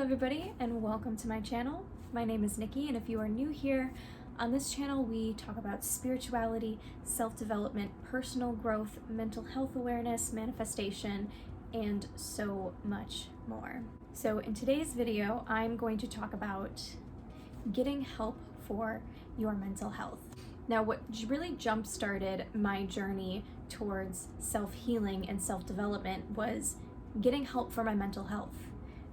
Hello everybody and welcome to my channel. My name is Nikki, and if you are new here, on this channel we talk about spirituality, self-development, personal growth, mental health awareness, manifestation, and so much more. So in today's video, I'm going to talk about getting help for your mental health. Now, what really jump-started my journey towards self-healing and self-development was getting help for my mental health,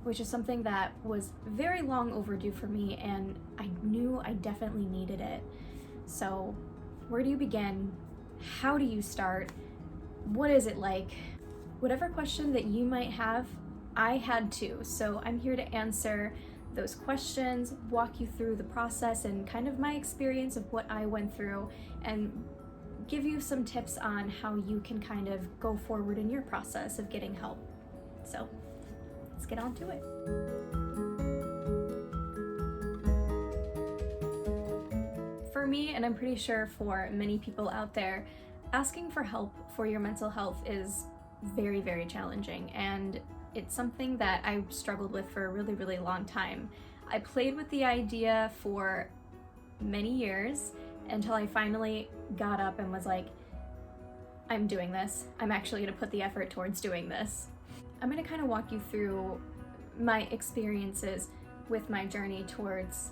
which is something that was very long overdue for me, and I knew I definitely needed it. So where do you begin? How do you start? What is it like? Whatever question that you might have, I had too. So I'm here to answer those questions, walk you through the process and kind of my experience of what I went through, and give you some tips on how you can kind of go forward in your process of getting help. So let's get on to it. For me, and I'm pretty sure for many people out there, asking for help for your mental health is very, very challenging, and it's something that I struggled with for a really, really long time. I played with the idea for many years until I finally got up and was like, I'm doing this. I'm actually gonna put the effort towards doing this. I'm gonna kind of walk you through my experiences with my journey towards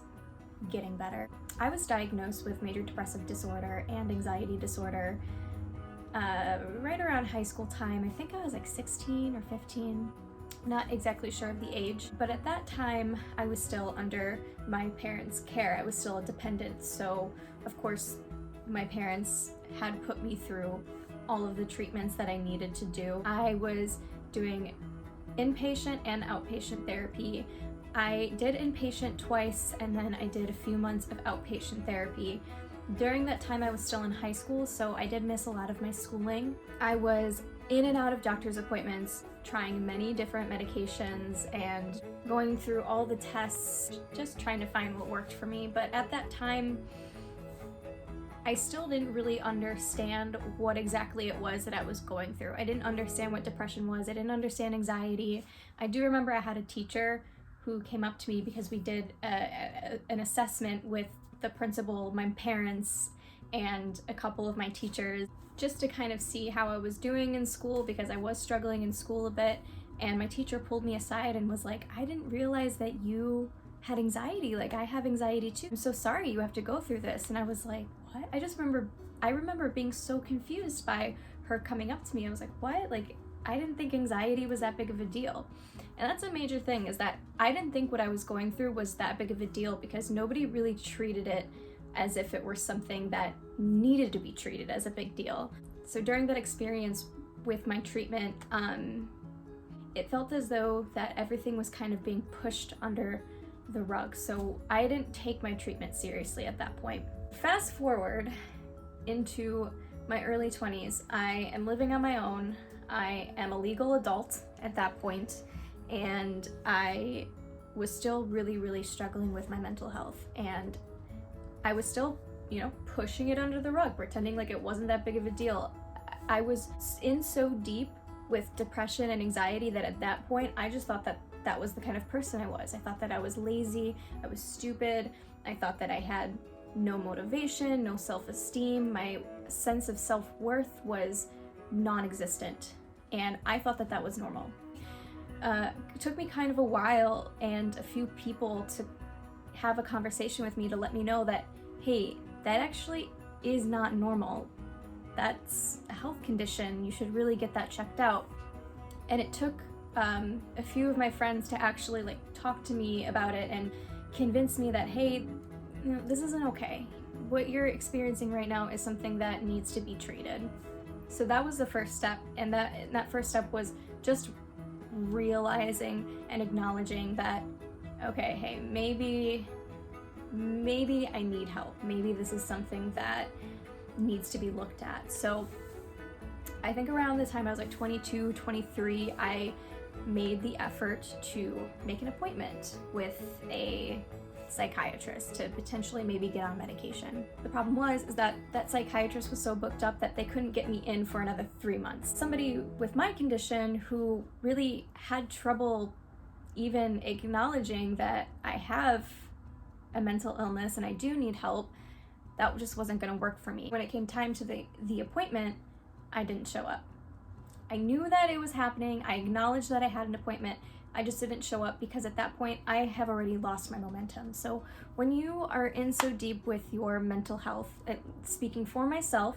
getting better. I was diagnosed with major depressive disorder and anxiety disorder right around high school time. I think I was like 16 or 15, not exactly sure of the age, but at that time I was still under my parents' care. I was still a dependent, so of course my parents had put me through all of the treatments that I needed to do. I was doing inpatient and outpatient therapy. I did inpatient twice, and then I did a few months of outpatient therapy. During that time I was still in high school, so I did miss a lot of my schooling. I was in and out of doctor's appointments, trying many different medications and going through all the tests, just trying to find what worked for me. But at that time, I still didn't really understand what exactly it was that I was going through. I didn't understand what depression was. I didn't understand anxiety. I do remember I had a teacher who came up to me because we did an assessment with the principal, my parents, and a couple of my teachers, just to kind of see how I was doing in school, because I was struggling in school a bit. And my teacher pulled me aside and was like, I didn't realize that you had anxiety. Like, I have anxiety too. I'm so sorry you have to go through this. And I was like, what? I remember being so confused by her coming up to me. I was like, what? Like, I didn't think anxiety was that big of a deal. And that's a major thing, is that I didn't think what I was going through was that big of a deal, because nobody really treated it as if it were something that needed to be treated as a big deal. So during that experience with my treatment, it felt as though that everything was kind of being pushed under the rug. So I didn't take my treatment seriously at that point. Fast forward into my early 20s, I am living on my own. I am a legal adult at that point, and I was still really, really struggling with my mental health, and I was still, pushing it under the rug, pretending like it wasn't that big of a deal. I was in so deep with depression and anxiety that at that point I just thought that that was the kind of person I was. I thought that I was lazy, I was stupid, I thought that I had no motivation, no self-esteem, my sense of self-worth was non-existent, and I thought that that was normal. It took me kind of a while and a few people to have a conversation with me to let me know that, hey, that actually is not normal. That's a health condition. You should really get that checked out. And it took a few of my friends to actually talk to me about it and convince me that, hey, this isn't okay. What you're experiencing right now is something that needs to be treated. So that was the first step, and that first step was just realizing and acknowledging that, okay, hey, maybe I need help. Maybe this is something that needs to be looked at. So I think around the time I was like 22, 23, I made the effort to make an appointment with a psychiatrist to potentially maybe get on medication. The problem was that psychiatrist was so booked up that they couldn't get me in for another 3 months. Somebody with my condition who really had trouble even acknowledging that I have a mental illness and I do need help, that just wasn't going to work for me. When it came time to the appointment, I didn't show up. I knew that it was happening. I acknowledged that I had an appointment. I just didn't show up because at that point I have already lost my momentum. So when you are in so deep with your mental health, speaking for myself,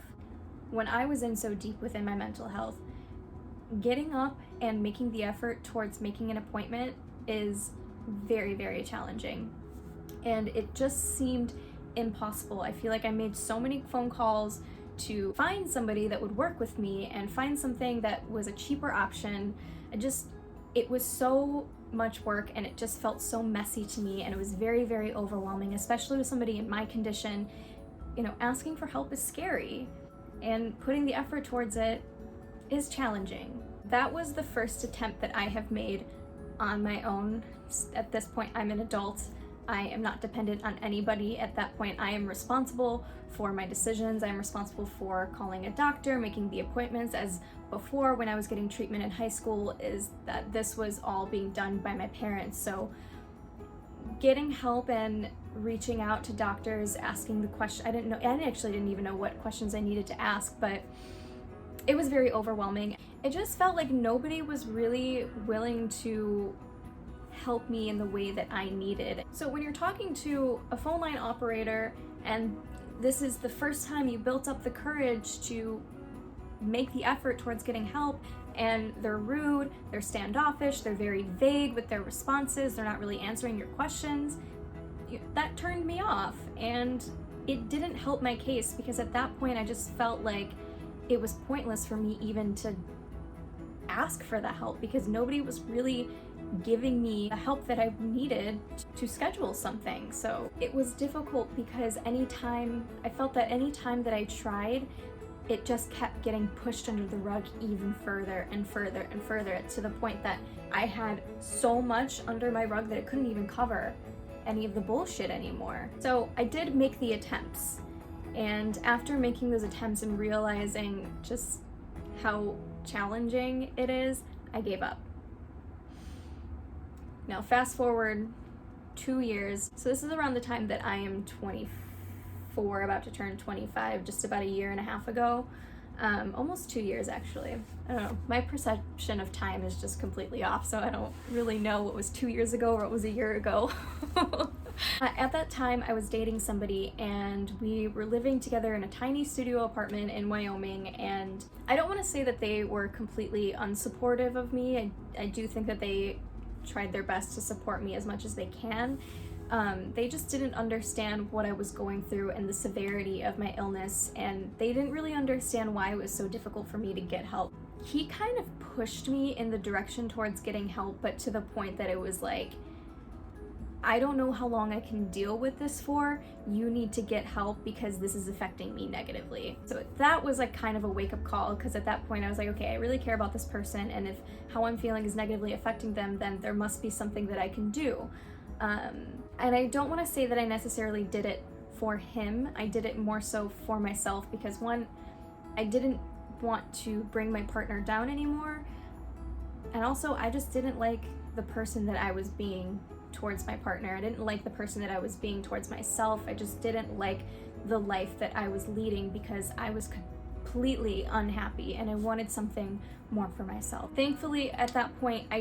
when I was in so deep within my mental health, getting up and making the effort towards making an appointment is very, very challenging. And it just seemed impossible. I feel like I made so many phone calls to find somebody that would work with me and find something that was a cheaper option. It was so much work and it just felt so messy to me, and it was very, very overwhelming, especially with somebody in my condition. You know, asking for help is scary and putting the effort towards it is challenging. That was the first attempt that I have made on my own. At this point, I'm an adult. I am not dependent on anybody. At that point, I am responsible for my decisions. I'm responsible for calling a doctor, making the appointments. As before, when I was getting treatment in high school, is that this was all being done by my parents. So getting help and reaching out to doctors, asking the question, I actually didn't even know what questions I needed to ask, but it was very overwhelming. It just felt like nobody was really willing to help me in the way that I needed. So when you're talking to a phone line operator and this is the first time you built up the courage to make the effort towards getting help, and they're rude, they're standoffish, they're very vague with their responses, they're not really answering your questions, that turned me off, and it didn't help my case, because at that point I just felt like it was pointless for me even to ask for the help, because nobody was really giving me the help that I needed to schedule something. So it was difficult because I felt that any time that I tried, it just kept getting pushed under the rug even further and further and further, to the point that I had so much under my rug that it couldn't even cover any of the bullshit anymore. So I did make the attempts, and after making those attempts and realizing just how challenging it is, I gave up. Now fast forward 2 years. So this is around the time that I am 24, about to turn 25, just about a year and a half ago. Almost 2 years actually. I don't know, my perception of time is just completely off, so I don't really know what was 2 years ago or what was a year ago. At that time, I was dating somebody and we were living together in a tiny studio apartment in Wyoming, and I don't want to say that they were completely unsupportive of me. I do think that they tried their best to support me as much as they can. They just didn't understand what I was going through and the severity of my illness, and they didn't really understand why it was so difficult for me to get help. He kind of pushed me in the direction towards getting help, but to the point that it was like, I don't know how long I can deal with this for. You need to get help because this is affecting me negatively. So that was like kind of a wake-up call, because at that point I was like, okay, I really care about this person, and if how I'm feeling is negatively affecting them, then there must be something that I can do. And I don't want to say that I necessarily did it for him. I did it more so for myself, because one, I didn't want to bring my partner down anymore, and also I just didn't like the person that I was being towards my partner. I didn't like the person that I was being towards myself. I just didn't like the life that I was leading, because I was completely unhappy and I wanted something more for myself. Thankfully, at that point, I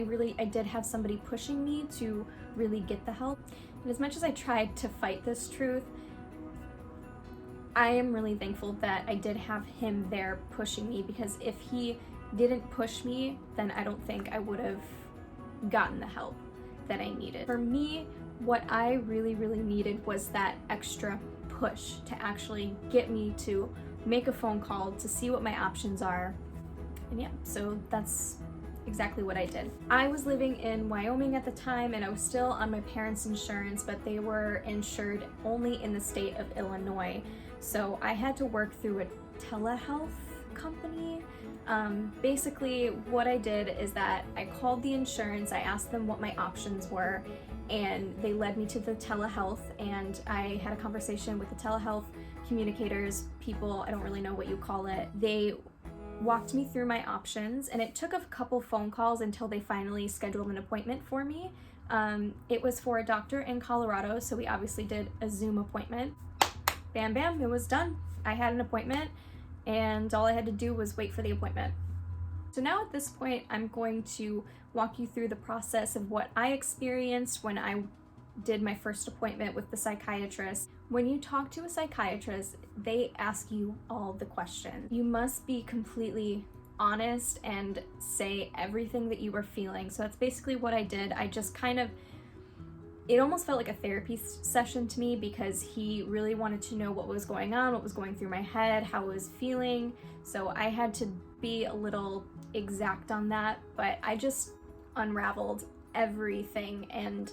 did have somebody pushing me to really get the help. And as much as I tried to fight this truth, I am really thankful that I did have him there pushing me, because if he didn't push me, then I don't think I would have gotten the help that I needed. For me, what I really, really needed was that extra push to actually get me to make a phone call to see what my options are. And yeah, so that's exactly what I did. I was living in Wyoming at the time, and I was still on my parents' insurance, but they were insured only in the state of Illinois. So I had to work through a telehealth company. Basically what I did is that I called the insurance, I asked them what my options were, and they led me to the telehealth, and I had a conversation with the telehealth communicators, people, I don't really know what you call it. They walked me through my options, and it took a couple phone calls until they finally scheduled an appointment for me. It was for a doctor in Colorado, so we obviously did a Zoom appointment. Bam, bam, it was done. I had an appointment, and all I had to do was wait for the appointment. So now at this point, I'm going to walk you through the process of what I experienced when I did my first appointment with the psychiatrist. When you talk to a psychiatrist, they ask you all the questions. You must be completely honest and say everything that you were feeling. So that's basically what I did. I just it almost felt like a therapy session to me, because he really wanted to know what was going on, what was going through my head, how I was feeling. So I had to be a little exact on that, but I just unraveled everything, and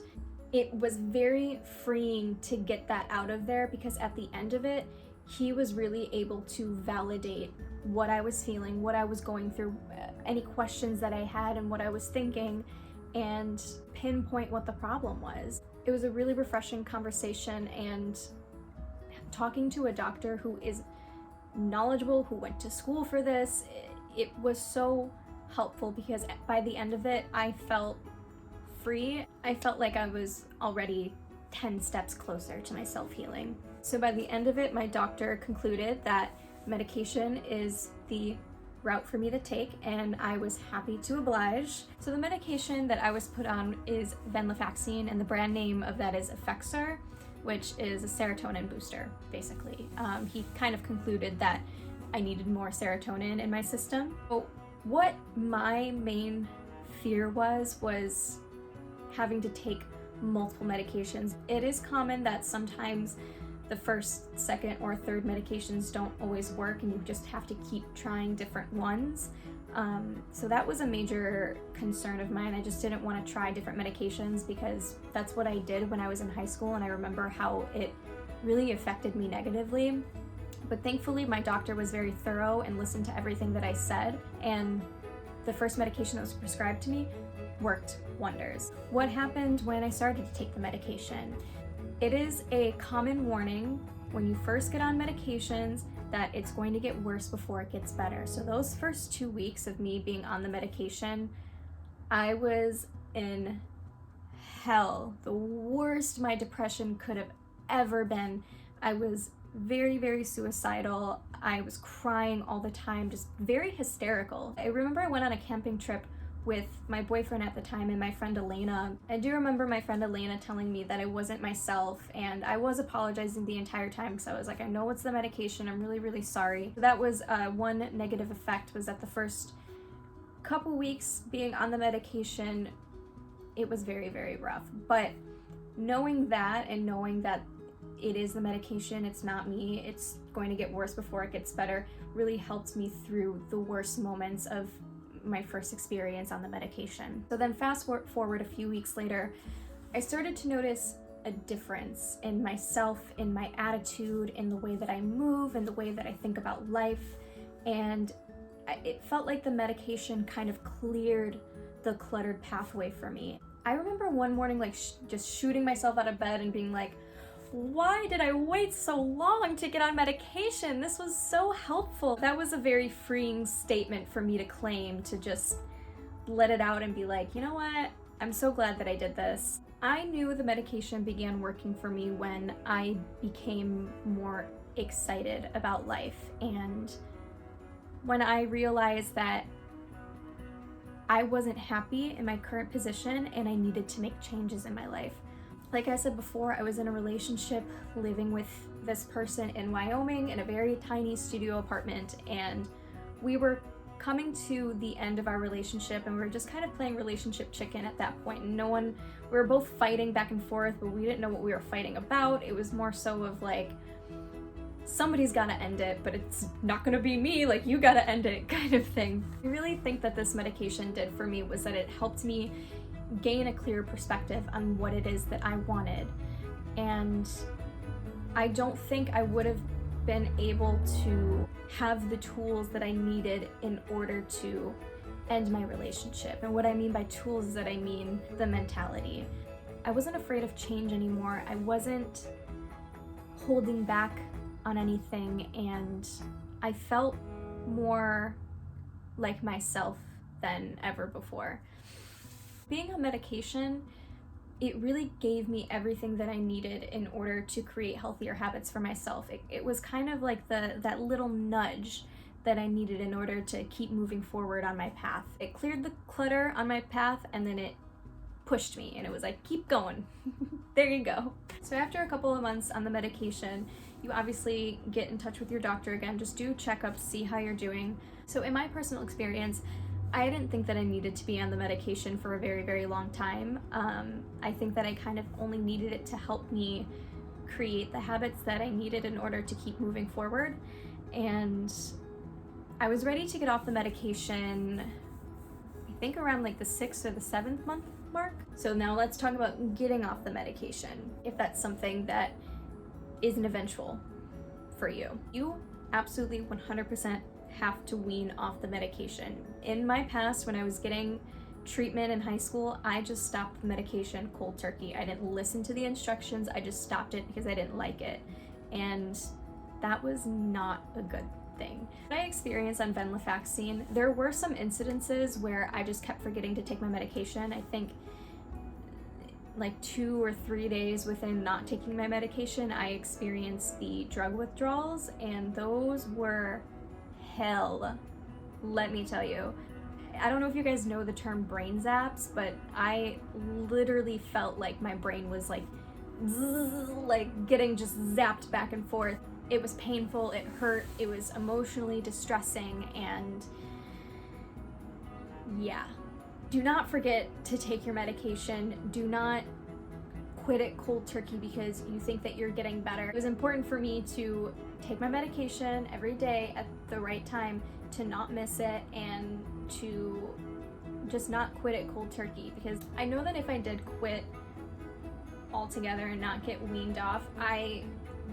it was very freeing to get that out of there, because at the end of it, he was really able to validate what I was feeling, what I was going through, any questions that I had and what I was thinking, and pinpoint what the problem was. It was a really refreshing conversation, and talking to a doctor who is knowledgeable, who went to school for this, it was so helpful, because by the end of it, I felt free. I felt like I was already 10 steps closer to my self-healing. So by the end of it, my doctor concluded that medication is the route for me to take, and I was happy to oblige. So the medication that I was put on is venlafaxine, and the brand name of that is Effexor, which is a serotonin booster, basically. He kind of concluded that I needed more serotonin in my system. So what my main fear was having to take multiple medications. It is common that sometimes the first, second, or third medications don't always work, and you just have to keep trying different ones. So that was a major concern of mine. I just didn't want to try different medications, because that's what I did when I was in high school, and I remember how it really affected me negatively. But thankfully, my doctor was very thorough and listened to everything that I said, and the first medication that was prescribed to me worked wonders. What happened when I started to take the medication? It is a common warning when you first get on medications that it's going to get worse before it gets better. So those first 2 weeks of me being on the medication, I was in hell, the worst my depression could have ever been. I was very, very suicidal. I was crying all the time, just very hysterical. I remember I went on a camping trip with my boyfriend at the time and my friend Elena. I do remember my friend Elena telling me that I wasn't myself, and I was apologizing the entire time, because I was like, I know it's the medication, I'm really, really sorry. That was one negative effect, was that the first couple weeks being on the medication, it was very, very rough. But knowing that, and knowing that it is the medication, it's not me, it's going to get worse before it gets better, really helped me through the worst moments of my first experience on the medication. So then fast forward a few weeks later, I started to notice a difference in myself, in my attitude, in the way that I move, in the way that I think about life, and it felt like the medication kind of cleared the cluttered pathway for me. I remember one morning just shooting myself out of bed and being like, why did I wait so long to get on medication? This was so helpful. That was a very freeing statement for me to claim, to just let it out and be like, you know what? I'm so glad that I did this. I knew the medication began working for me when I became more excited about life, and when I realized that I wasn't happy in my current position and I needed to make changes in my life. Like I said before, I was in a relationship living with this person in Wyoming in a very tiny studio apartment, and we were coming to the end of our relationship, and we were just kind of playing relationship chicken at that point. We were both fighting back and forth, but we didn't know what we were fighting about. It was more so of like, somebody's gotta end it, but it's not gonna be me, like, you gotta end it kind of thing. I really think that this medication did for me was that it helped me gain a clear perspective on what it is that I wanted. And I don't think I would have been able to have the tools that I needed in order to end my relationship. And what I mean by tools is that I mean the mentality. I wasn't afraid of change anymore. I wasn't holding back on anything, and I felt more like myself than ever before. Being on medication, it really gave me everything that I needed in order to create healthier habits for myself. It was kind of like that little nudge that I needed in order to keep moving forward on my path. It cleared the clutter on my path, and then it pushed me, and it was like, keep going. There you go. So after a couple of months on the medication, you obviously get in touch with your doctor again, just do checkups, see how you're doing. So in my personal experience, I didn't think that I needed to be on the medication for a very, very long time. I think that I kind of only needed it to help me create the habits that I needed in order to keep moving forward. And I was ready to get off the medication, I think around like the 6th or the 7th month mark. So now let's talk about getting off the medication, if that's something that is an eventual for you. You absolutely 100% have to wean off the medication. In my past, when I was getting treatment in high school, I just stopped the medication cold turkey. I didn't listen to the instructions, I just stopped it because I didn't like it. And that was not a good thing. What I experienced on venlafaxine, there were some incidences where I just kept forgetting to take my medication. I think like 2 or 3 days within not taking my medication, I experienced the drug withdrawals, and those were hell, let me tell you. I don't know if you guys know the term brain zaps, but I literally felt like my brain was like getting just zapped back and forth. It was painful, it hurt, it was emotionally distressing, and yeah. Do not forget to take your medication. Do not quit it cold turkey because you think that you're getting better. It was important for me to take my medication every day at the right time, to not miss it, and to just not quit it cold turkey, because I know that if I did quit altogether and not get weaned off, I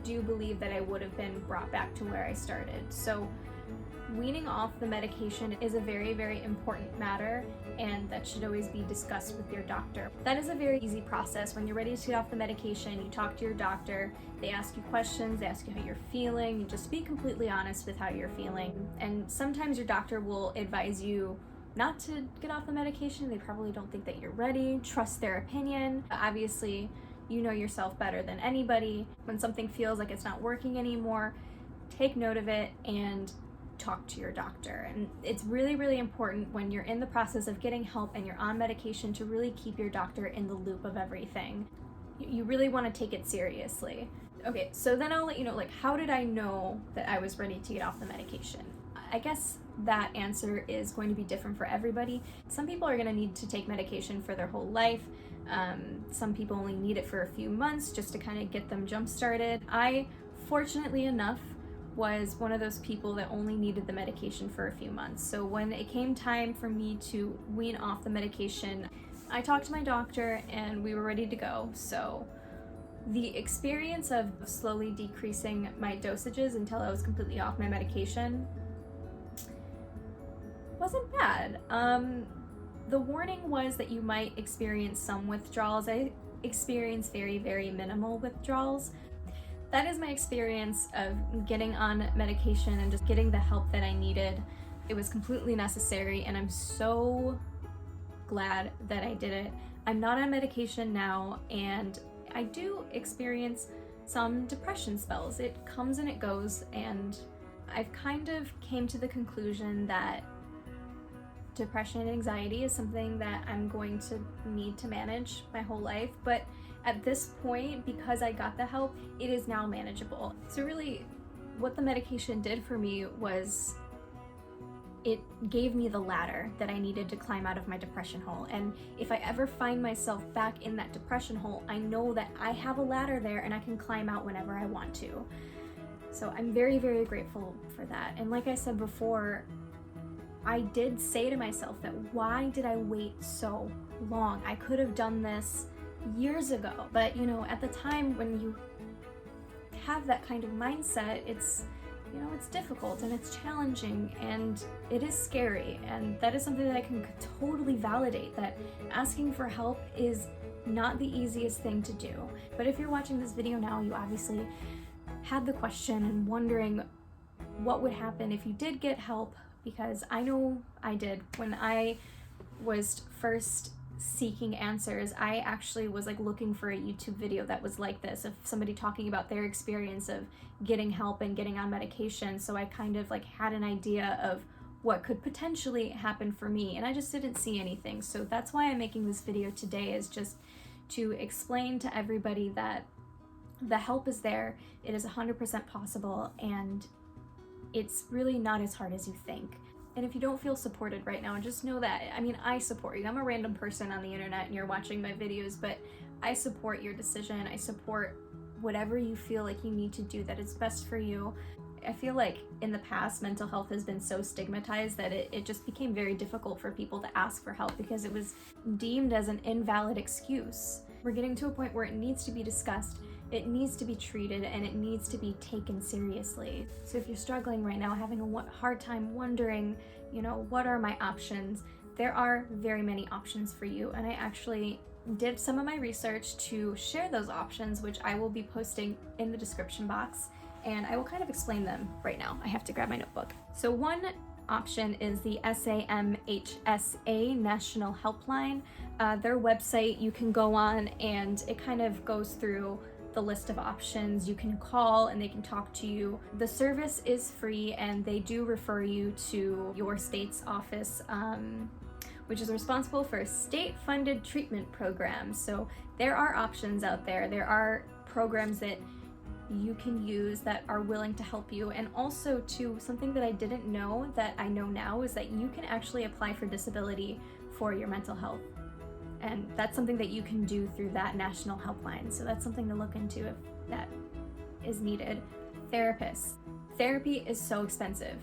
do believe that I would have been brought back to where I started. So weaning off the medication is a very, very important matter, and that should always be discussed with your doctor. That is a very easy process. When you're ready to get off the medication, you talk to your doctor, they ask you questions, they ask you how you're feeling, you just be completely honest with how you're feeling. And sometimes your doctor will advise you not to get off the medication. They probably don't think that you're ready. Trust their opinion. Obviously, you know yourself better than anybody. When something feels like it's not working anymore, take note of it and talk to your doctor. And it's really, really important when you're in the process of getting help and you're on medication to really keep your doctor in the loop of everything. You really want to take it seriously. Okay, so then I'll let you know, like, how did I know that I was ready to get off the medication? I guess that answer is going to be different for everybody. Some people are going to need to take medication for their whole life. Some people only need it for a few months just to kind of get them jump started. I, fortunately enough, was one of those people that only needed the medication for a few months. So when it came time for me to wean off the medication, I talked to my doctor and we were ready to go. So the experience of slowly decreasing my dosages until I was completely off my medication wasn't bad. The warning was that you might experience some withdrawals. I experienced very, very minimal withdrawals. That is my experience of getting on medication and just getting the help that I needed. It was completely necessary, and I'm so glad that I did it. I'm not on medication now, and I do experience some depression spells. It comes and it goes, and I've kind of came to the conclusion that depression and anxiety is something that I'm going to need to manage my whole life, but at this point, because I got the help, it is now manageable. So really, what the medication did for me was it gave me the ladder that I needed to climb out of my depression hole. And if I ever find myself back in that depression hole, I know that I have a ladder there and I can climb out whenever I want to. So I'm very, very grateful for that. And like I said before, I did say to myself that why did I wait so long? I could have done this years ago. But you know, at the time when you have that kind of mindset, it's, you know, it's difficult and it's challenging and it is scary. And that is something that I can totally validate, that asking for help is not the easiest thing to do. But if you're watching this video now, you obviously had the question and wondering what would happen if you did get help. because I know I did. When I was first seeking answers, I actually was like looking for a YouTube video that was like this, of somebody talking about their experience of getting help and getting on medication. So I kind of like had an idea of what could potentially happen for me, and I just didn't see anything. So that's why I'm making this video today, is just to explain to everybody that the help is there. It is 100% possible, and it's really not as hard as you think. And if you don't feel supported right now, just know that, I mean, I support you. I'm a random person on the internet and you're watching my videos, but I support your decision. I support whatever you feel like you need to do that is best for you. I feel like in the past, mental health has been so stigmatized that it just became very difficult for people to ask for help because it was deemed as an invalid excuse. We're getting to a point where it needs to be discussed, it needs to be treated, and it needs to be taken seriously. So if you're struggling right now, having a hard time wondering, you know, what are my options? There are very many options for you, and I actually did some of my research to share those options, which I will be posting in the description box, and I will kind of explain them right now. I have to grab my notebook. So one option is the SAMHSA National Helpline. Their website you can go on, and it kind of goes through the list of options. You can call and they can talk to you. The service is free, and they do refer you to your state's office, which is responsible for state-funded treatment programs. So there are options out there. There are programs that you can use that are willing to help you. And also too, something that I didn't know that I know now is that you can actually apply for disability for your mental health. And that's something that you can do through that national helpline. So that's something to look into if that is needed. Therapists. Therapy is so expensive.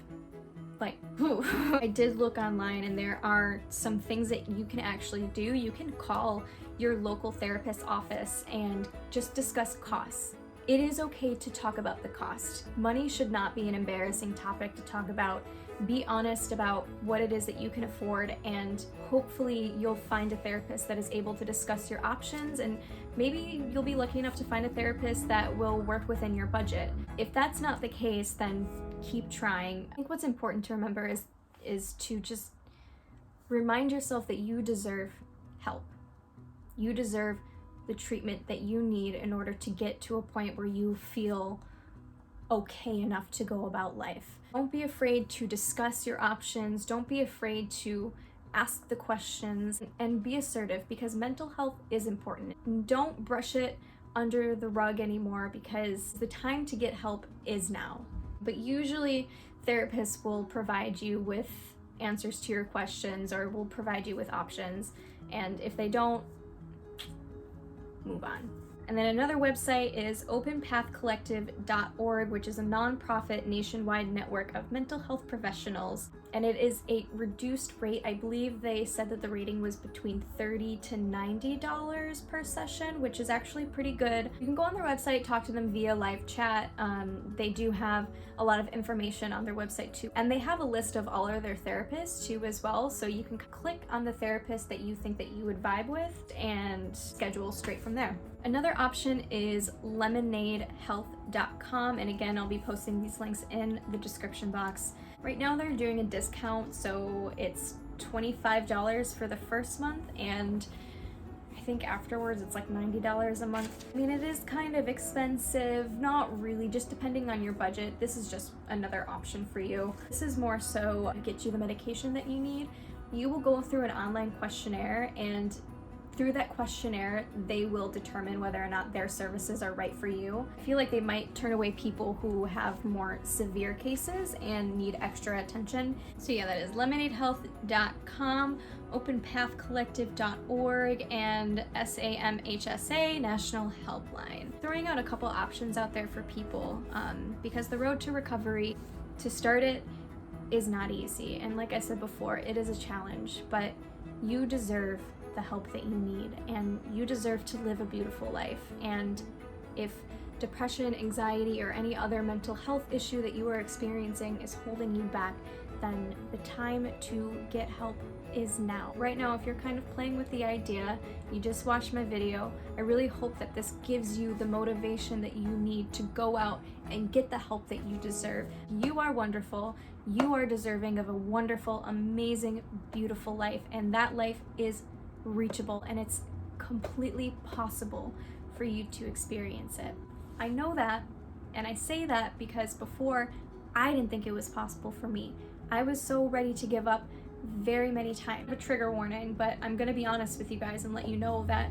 Like, whew. I did look online, and there are some things that you can actually do. You can call your local therapist's office and just discuss costs. It is okay to talk about the cost. Money should not be an embarrassing topic to talk about. Be honest about what it is that you can afford, and hopefully you'll find a therapist that is able to discuss your options, and maybe you'll be lucky enough to find a therapist that will work within your budget. If that's not the case, then keep trying. I think what's important to remember is to just remind yourself that you deserve help. You deserve the treatment that you need in order to get to a point where you feel okay enough to go about life. Don't be afraid to discuss your options. Don't be afraid to ask the questions, and be assertive, because mental health is important. Don't brush it under the rug anymore, because the time to get help is now. But usually therapists will provide you with answers to your questions, or will provide you with options. And if they don't, move on. And then another website is openpathcollective.org, which is a nonprofit nationwide network of mental health professionals. And it is a reduced rate. I believe they said that the rating was between $30 to $90 per session, which is actually pretty good. You can go on their website, talk to them via live chat. They do have a lot of information on their website too. And they have a list of all of their therapists too as well. So you can click on the therapist that you think that you would vibe with and schedule straight from there. Another option is lemonadehealth.com, and again, I'll be posting these links in the description box. Right now they're doing a discount, so it's $25 for the first month, and I think afterwards it's like $90 a month. I mean, it is kind of expensive, not really, just depending on your budget. This is just another option for you. This is more so to get you the medication that you need. You will go through an online questionnaire, and through that questionnaire, they will determine whether or not their services are right for you. I feel like they might turn away people who have more severe cases and need extra attention. So yeah, that is lemonadehealth.com, openpathcollective.org, and SAMHSA National Helpline. Throwing out a couple options out there for people, because the road to recovery, to start it, is not easy. And like I said before, it is a challenge, but you deserve the help that you need, and you deserve to live a beautiful life. And if depression, anxiety, or any other mental health issue that you are experiencing is holding you back, then the time to get help is now. Right now, if you're kind of playing with the idea, you just watched my video, I really hope that this gives you the motivation that you need to go out and get the help that you deserve. You are wonderful. You are deserving of a wonderful, amazing, beautiful life, and that life is reachable, and it's completely possible for you to experience it. I know that, and I say that because before, I didn't think it was possible for me. I was so ready to give up very many times. A trigger warning, but I'm gonna be honest with you guys and let you know that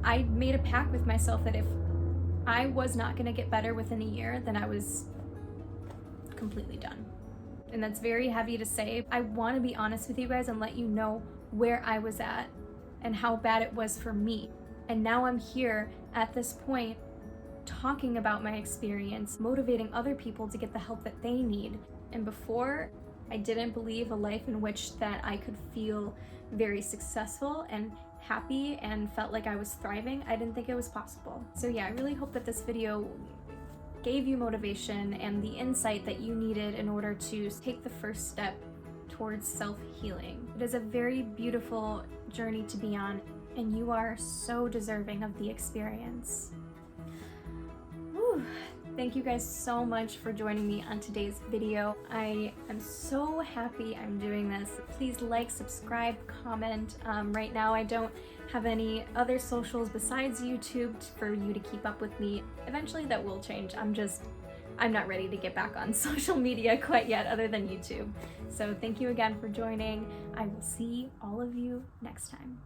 I made a pact with myself that if I was not gonna get better within a year, then I was completely done. And that's very heavy to say. I wanna be honest with you guys and let you know where I was at and how bad it was for me. And now I'm here at this point talking about my experience, motivating other people to get the help that they need. And before, I didn't believe a life in which that I could feel very successful and happy and felt like I was thriving. I didn't think it was possible. So yeah, I really hope that this video gave you motivation and the insight that you needed in order to take the first step towards self-healing. It is a very beautiful journey to be on, and you are so deserving of the experience. Whew. Thank you guys so much for joining me on today's video. I am so happy I'm doing this. Please like, subscribe, comment. Right now I don't have any other socials besides YouTube for you to keep up with me. Eventually that will change. I'm not ready to get back on social media quite yet other than YouTube. So thank you again for joining. I will see all of you next time.